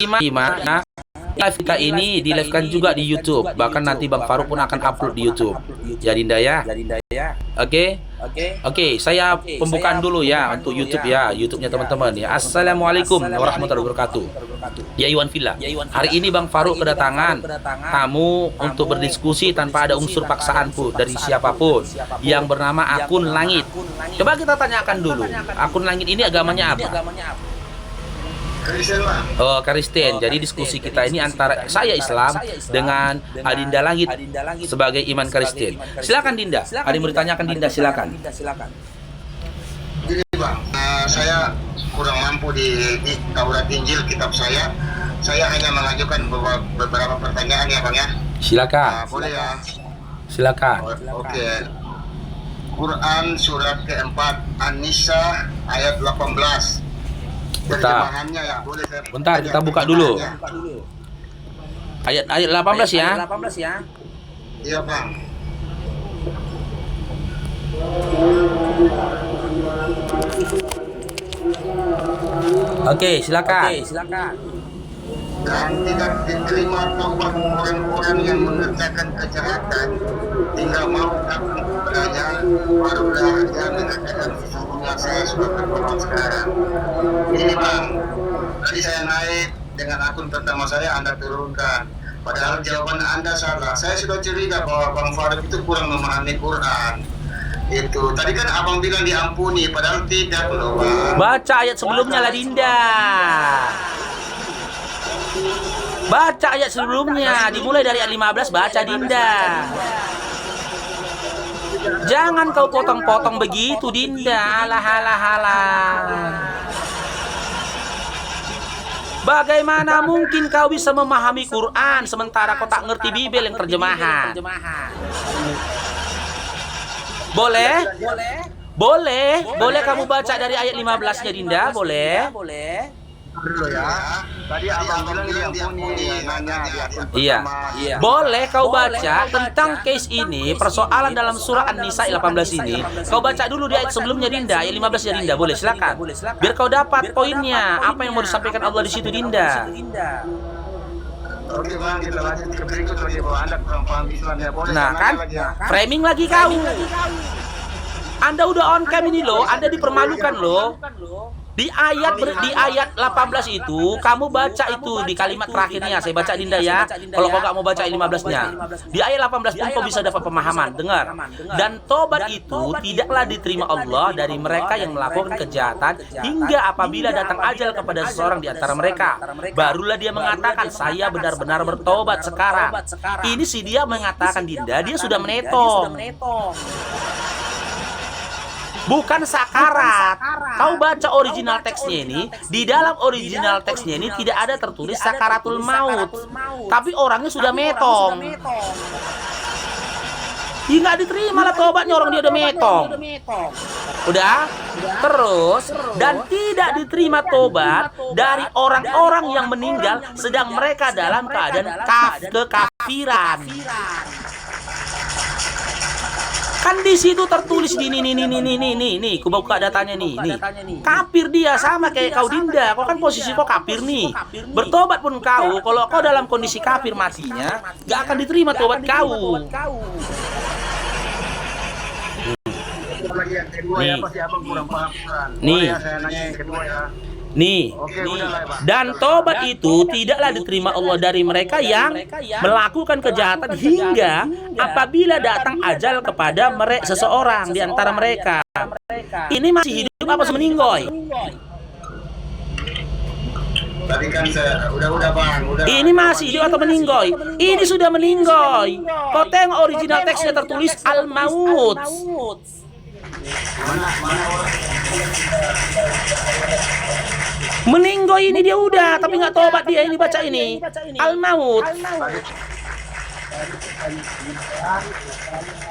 Nah, live kita ini di live-kan juga di YouTube. Bahkan nanti Bang Farouk pun akan upload di YouTube. Ya Dinda ya. Oke, saya pembukaan dulu ya untuk YouTube ya, YouTube-nya teman-teman ya. Assalamualaikum warahmatullahi wabarakatuh. Ya Iwan Villa. Hari ini Bang Farouk kedatangan tamu untuk berdiskusi tanpa ada unsur paksaan pun dari siapapun yang bernama Akun Langit. Coba kita tanyakan dulu, Akun Langit ini agamanya apa? Kristen lah. Oh, Kristen. Jadi diskusi kita ini antara saya Islam dengan Adinda Langit sebagai iman Kristen. Silakan Dinda. Ada yang mau ditanyakan Dinda, silakan. Gini Bang, saya kurang mampu di Taurat Injil kitab saya. Saya hanya mengajukan beberapa pertanyaan ya Bang ya. Silakan. Boleh ya? Silakan. Oke. Quran surat keempat An-Nisa ayat 18. Terjemahannya ya, boleh saya. Bentar, kita buka dulu. Ayat 18 ya. Iya Bang. Oke, silakan. Dan tidak diterima taubat orang-orang yang mengerjakan kejahatan, tinggal mau datang kepadanya, barulah dia mengatakan sesungguhnya saya sudah bertobat sekarang. Ini Bang, tadi saya naik dengan akun pertama saya, Anda turunkan. Padahal jawaban Anda salah. Saya sudah curiga bahwa Bang Farouk itu kurang memahami Quran. Itu tadi kan abang bilang diampuni, padahal tidak loh Bang. Baca ayat sebelumnya lah Dinda. Baca ayat sebelumnya, dimulai dari ayat 15, baca Dinda. Jangan kau potong-potong begitu Dinda. Alah. Bagaimana mungkin kau bisa memahami Quran sementara kau tak ngerti Bibel yang terjemahan? Boleh kamu baca dari ayat 15-nya Dinda, boleh? Dulu ya. Tadi abang bilang diampuni, nanya di akun Iya. pertama. Boleh kau baca tentang case ini, persoalan dalam surah An-Nisa 18 ini. Kau baca dulu di ayat sebelumnya Dinda, ayat 15 ya Dinda, boleh silakan. Biar kau dapat poinnya, apa yang mau disampaikan Allah di situ Dinda. Oke Bang, kita lanjut ke berikut lagi bahwa Anda kurang paham Islam ya. Boleh Nah saya kan, nanya lagi ya? framing lagi kau. Anda udah on cam ini loh, Anda dipermalukan loh. Di ayat 18 itu kamu baca itu di kalimat terakhirnya. Saya baca Dinda ya. Kalau kau nggak mau baca ayat 15-nya. Di ayat 18 pun kau bisa dapat pemahaman. Dengar. Dan tobat itu tidaklah diterima Allah dari mereka yang melakukan kejahatan hingga apabila datang ajal kepada seseorang di antara mereka. Barulah dia mengatakan saya benar-benar bertobat sekarang. Ini sih dia mengatakan Dinda, dia sudah menetong. Bukan sakarat. Kau baca original teksnya ini, di dalam original teksnya ini tidak ada tertulis sakaratul maut. Tapi orangnya sudah metong. Ya nggak diterima lah tobatnya, orang dia udah metong. Udah? Terus, dan tidak diterima tobat dari orang-orang yang meninggal sedang mereka dalam keadaan kekafiran. Kan di situ tertulis di nih, ku buka datanya nih. Kafir dia sama kayak kau Dinda. Kau kan posisi kau kafir nih. Bertobat pun kau, kalau kau dalam kondisi kafir matinya, gak akan diterima tobat kau. Nih, dan tobat itu tidaklah diterima Allah dari mereka yang melakukan kejahatan hingga apabila datang ajal kepada seseorang di antara mereka. Ini masih hidup apa meninggoy? Tadi kan saya udah Bang, Ini masih hidup atau meninggoy? Ini sudah meninggoy. Kau tengok original teksnya tertulis al-maut. Meninggoy ini dia udah, tapi nggak tobat dia ini baca ini al-maut.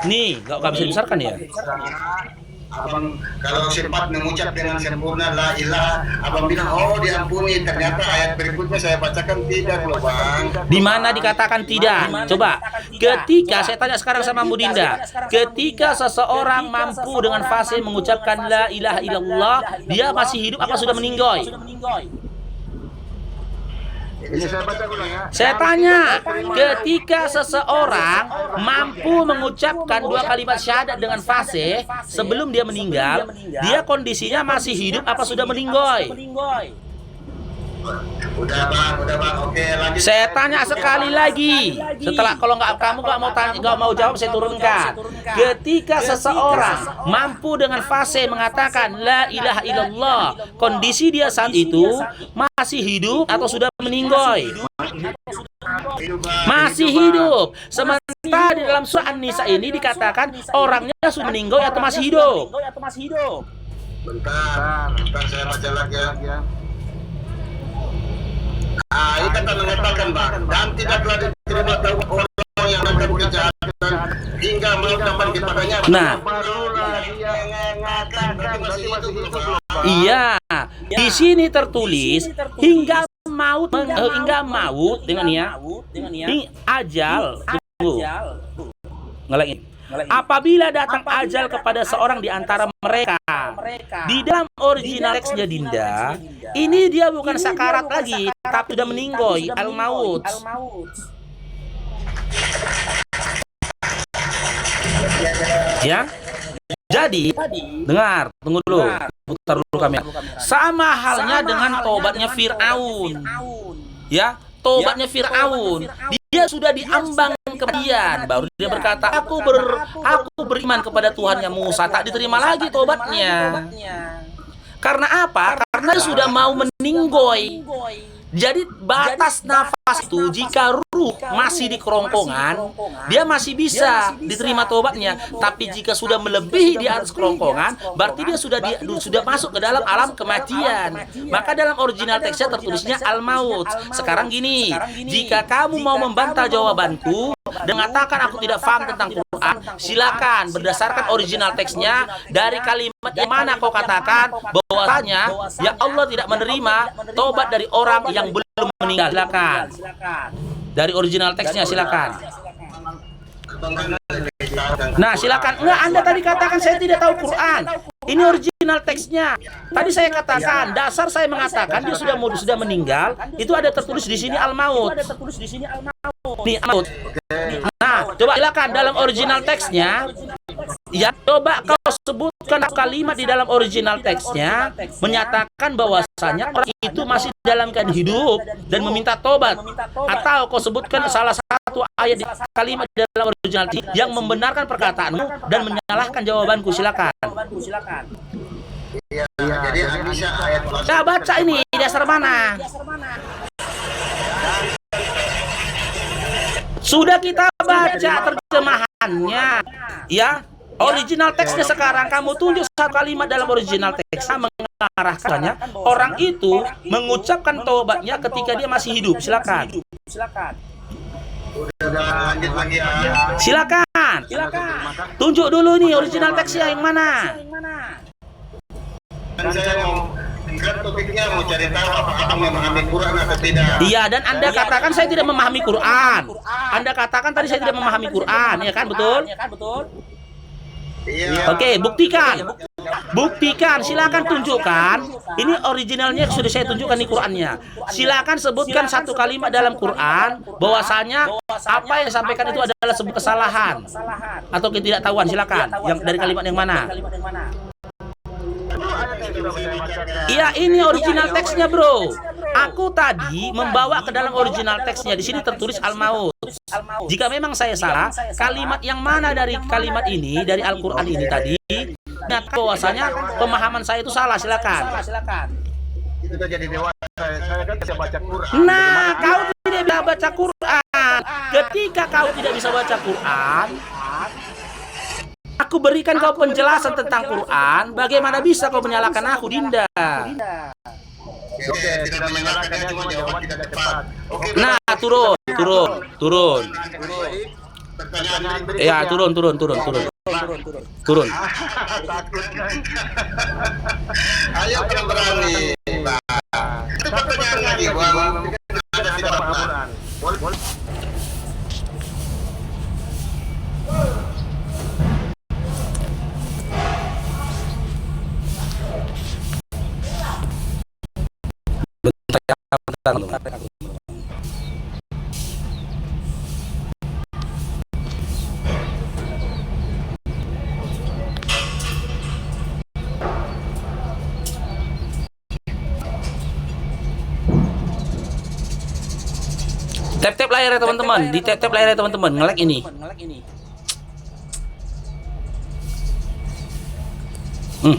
Nih, nggak bisa dibesarkan ya? Abang kalau sempat mengucap dengan sempurna la ilaha, abang bilang oh diampuni, ternyata ayat berikutnya saya bacakan tidak loh Bang. Di mana dikatakan tidak? Coba. Ketika saya tanya sekarang sama Bu Dinda, ketika seseorang mampu dengan fasih mengucapkan la ilaha illallah, dia masih hidup apa sudah meninggoy? Ini saya baca ulang ya. Saya tanya, ketika seseorang mampu mengucapkan 2 kalimat syahadat dengan fasih sebelum dia meninggal, dia kondisinya masih hidup apa sudah meninggoy? Udah bang, oke lanjut. Saya tanya sekali lagi. Setelah kalau kamu nggak mau jawab, saya turunkan. Ketika seseorang mampu dengan fasih mengatakan la ilaha illallah, kondisi dia saat itu masih hidup atau sudah meninggoy? Masih hidup. Sementara di dalam surah An-Nisa ini dikatakan orangnya sudah meninggoy atau masih hidup? Bentar saya baca lagi ya. Ini kata mengatakan bang, dan tidaklah diterima taubat orang yang melakukan kejahatan hingga melakukan kepadanya. Nah, Barulah dia mengatakan masih hidup. iya, di sini tertulis hingga maut dengan ya, ajal. Tunggu. Ngelengin. Apabila datang ajal kepada seorang di antara mereka, di dalam original teksnya Dinda, ini dia bukan sakarat lagi, tapi sudah meninggoy, al-maut. Ya, jadi dengar, tunggu dulu, putar dulu kamera. Sama halnya dengan tobatnya Fir'aun, ya. Tobatnya Fir'aun, dia sudah diambang kemudian baru dia berkata aku beriman kepada Tuhannya Musa, tak diterima lagi tobatnya. Karena apa? Karena dia sudah mau meninggoy. Jadi batas nafas itu jika ruh masih di kerongkongan, dia masih bisa diterima tobatnya. Tapi jika sudah melebihi di atas kerongkongan, berarti dia sudah masuk ke dalam alam kematian. Maka dalam original teksnya tertulisnya al-maut. Sekarang gini, jika kamu mau membantah jawabanku dan mengatakan aku tidak paham tentang Quran, silakan berdasarkan original teksnya dari kalimat yang mana kau katakan bahwasanya ya Allah tidak menerima tobat dari orang yang belum meninggal. Silakan. Dari original teksnya silakan. Nah, silakan. Enggak, Anda tadi katakan saya tidak tahu Quran. Ini original teksnya. Tadi saya katakan, dasar saya mengatakan dia sudah meninggal, itu ada tertulis di sini al-maut. Nih, al-maut. Nah, coba silakan dalam original teksnya. Ya, coba kau sebutkan kalimat di dalam original teksnya menyatakan bahwasanya orang itu masih dalam keadaan hidup dan meminta tobat. Atau kau sebutkan salah satu ayat di kalimat di dalam original teksnya yang membenarkan perkataanmu dan menyalahkan jawabanku. Silakan. Iya, jadi bisa ayat. Nah, baca ini dasar mana? Sudah kita baca terjemahannya, ya. Original teksnya sekarang kamu tunjuk satu kalimat dalam original teksnya mengarahkannya orang itu mengucapkan tobatnya ketika dia masih hidup. Silakan. Lanjut lagi ya. Silakan. Tunjuk dulu nih original teksnya yang mana? Dan saya mau topiknya mau cari tahu apakah memahami Quran atau tidak. Iya, dan Anda katakan saya tidak memahami Quran. Anda katakan tadi saya tidak memahami Quran, ya kan, betul? Iya. Oke, buktikan, silakan tunjukkan. Ini originalnya sudah saya tunjukkan di Qurannya. Silakan sebutkan satu kalimat dalam Quran bahwasanya apa yang disampaikan itu adalah sebuah kesalahan atau ketidaktahuan. Silakan. Yang dari kalimat yang mana? Iya, ini original teksnya, bro. Aku tadi membawa ke dalam original teksnya. Di sini tertulis al-maut. Jika memang saya salah, kalimat yang mana dari kalimat ini, dari Al-Quran ini tadi, nyata bahwasanya pemahaman saya itu salah. Silakan. Itu jadi dewasa. Saya kan bisa baca Quran. Nah, kau tidak bisa baca Quran. Ketika kau tidak bisa baca Quran, aku berikan kau penjelasan tentang Quran. Bagaimana bisa kau menyalahkan aku, Dinda? Oke, tidak menyalahkan, cuma jawaban tidak tepat. Oke. Nah, turun. Ya, turun. Ayo yang berani. Itu pertanyaan lagi, Bang. Ada tidak paham. Bentar. Tap-tap layar ya teman-teman, di tap-tap layar ya teman-teman, nge-lag ini. Hmm.